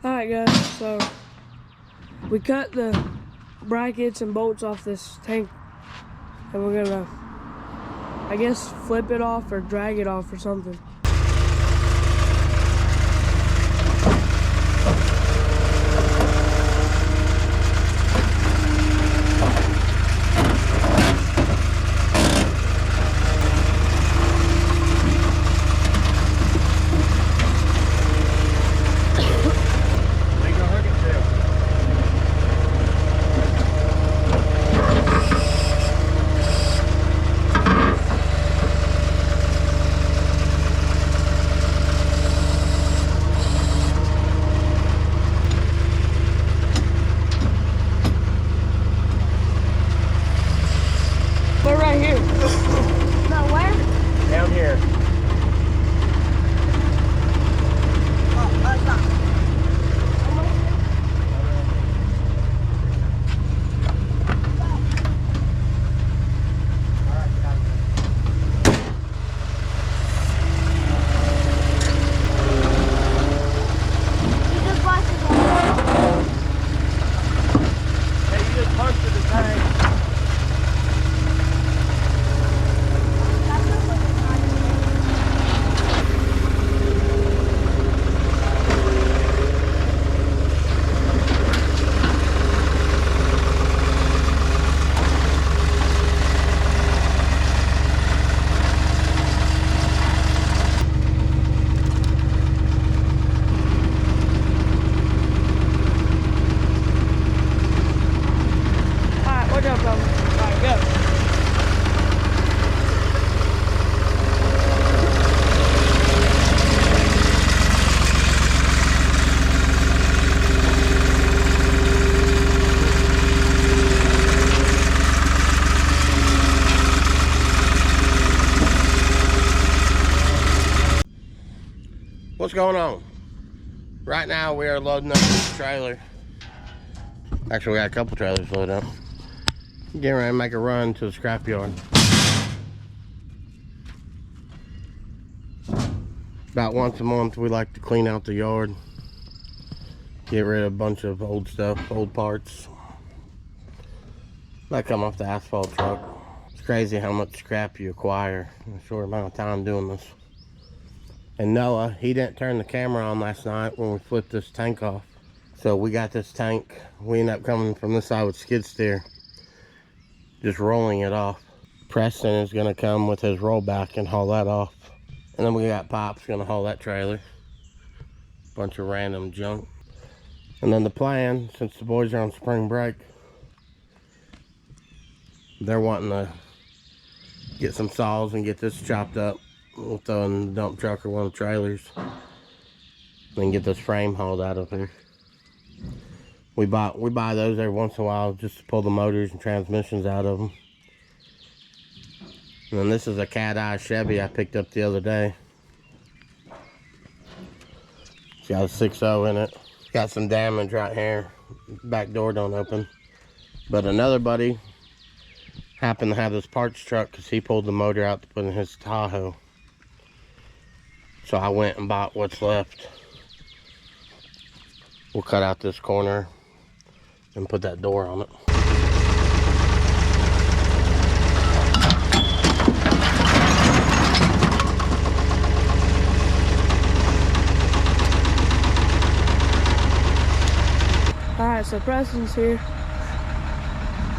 Alright guys, so we cut the brackets and bolts off this tank and we're gonna, I guess, flip it off or drag it off or something. We're right here. No, where? Down here. Oh, that's not. You just watched it. Hey, you just punctured the tank. Alright, what up, Alright, go. What's going on? Right now we are loading up this trailer. Actually, we got a couple trailers loaded up. Getting ready to make a run to the scrapyard. About once a month we like to clean out the yard. Get rid of a bunch of old stuff, old parts that come off the asphalt truck. It's crazy how much scrap you acquire in a short amount of time doing this. And Noah, he didn't turn the camera on last night when we flipped this tank off. So we got this tank. We ended up coming from this side with skid steer, just rolling it off. Preston is gonna come with his rollback and haul that off. And then we got Pop's gonna haul that trailer. Bunch of random junk. And then the plan, since the boys are on spring break, they're wanting to get some saws and get this chopped up. We'll throw in the dump truck or one of the trailers and get this frame hauled out of here. We buy those every once in a while just to pull the motors and transmissions out of them. And then this is a cat eye Chevy I picked up the other day. It's got a 6.0 in it. It's got some damage right here. Back door don't open. But another buddy happened to have this parts truck because he pulled the motor out to put in his Tahoe. So I went and bought what's left. We'll cut out this corner and put that door on it. Alright, so Preston's here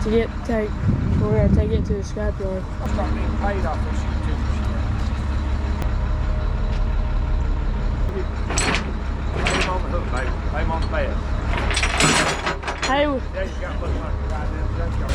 to get the tank. We're gonna take it to the scrapyard. I'll start being paid off this YouTube. Lay him on the hook, baby. Lay him on the bed. Hey, Yeah, you got to look like right in. That's your...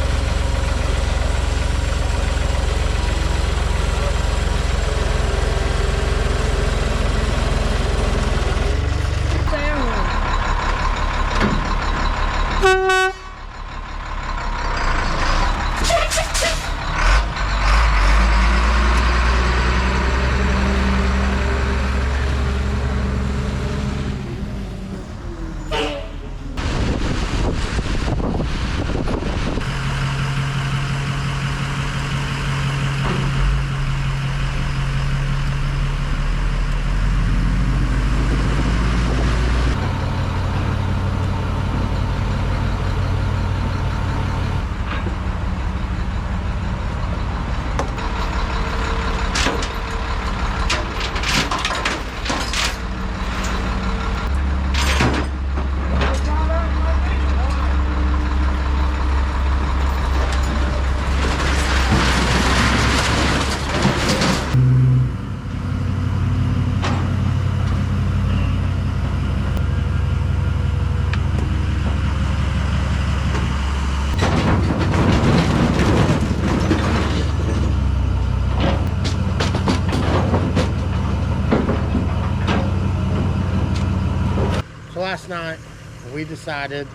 last night we decided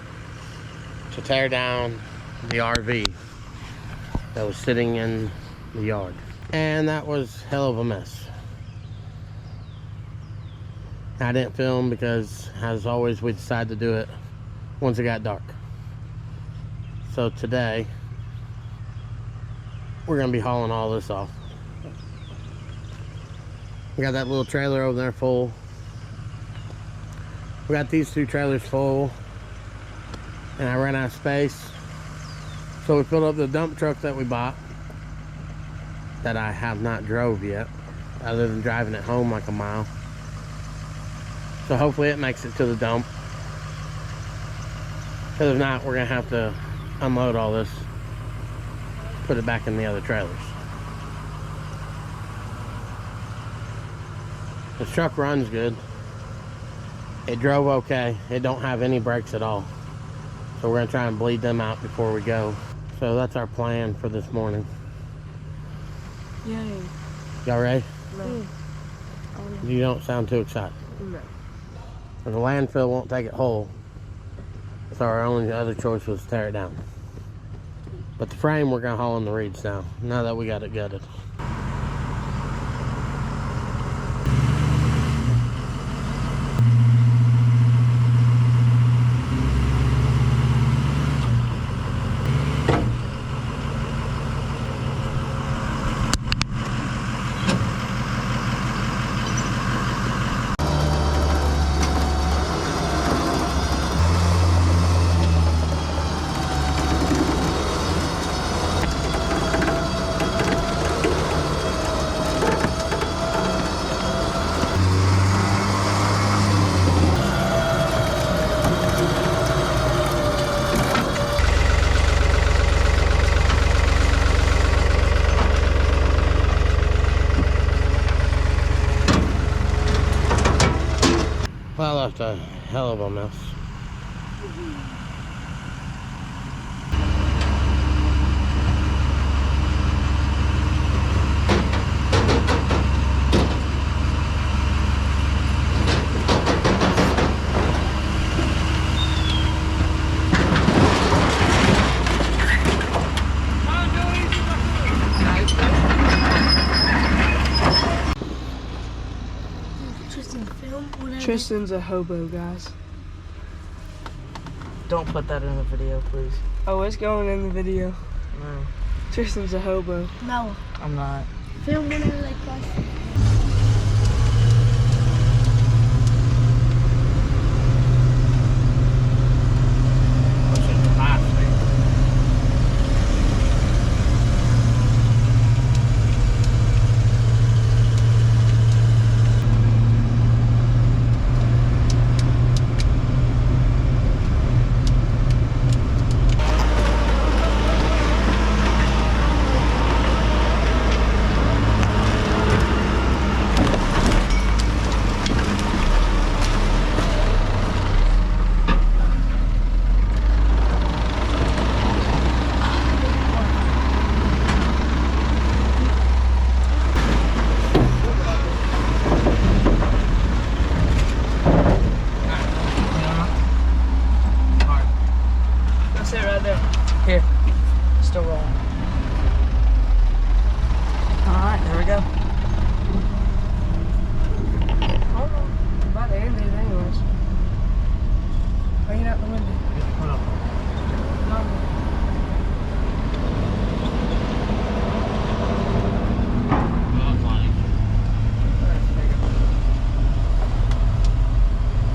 to tear down the RV that was sitting in the yard. And that was hell of a mess. I didn't film because, as always, we decided to do it once it got dark. So today, we're gonna be hauling all this off. We got that little trailer over there full. We got these two trailers full. And I ran out of space. So we filled up the dump truck that we bought, that I have not drove yet, other than driving it home like a mile. So hopefully it makes it to the dump. Because if not, we're gonna have to unload all this, put it back in the other trailers. This truck runs good. It drove okay. It don't have any brakes at all. So we're gonna try and bleed them out before we go. So that's our plan for this morning. Yay. Y'all ready? No. You don't sound too excited. No. The landfill won't take it whole. So our only other choice was to tear it down. But the frame we're gonna haul in the reeds now that we got it gutted. Well, that's a hell of a mess. Tristan's a hobo, guys. Don't put that in the video, please. Oh, it's going in the video. No, Tristan's a hobo. No. I'm not. Film whenever they cross.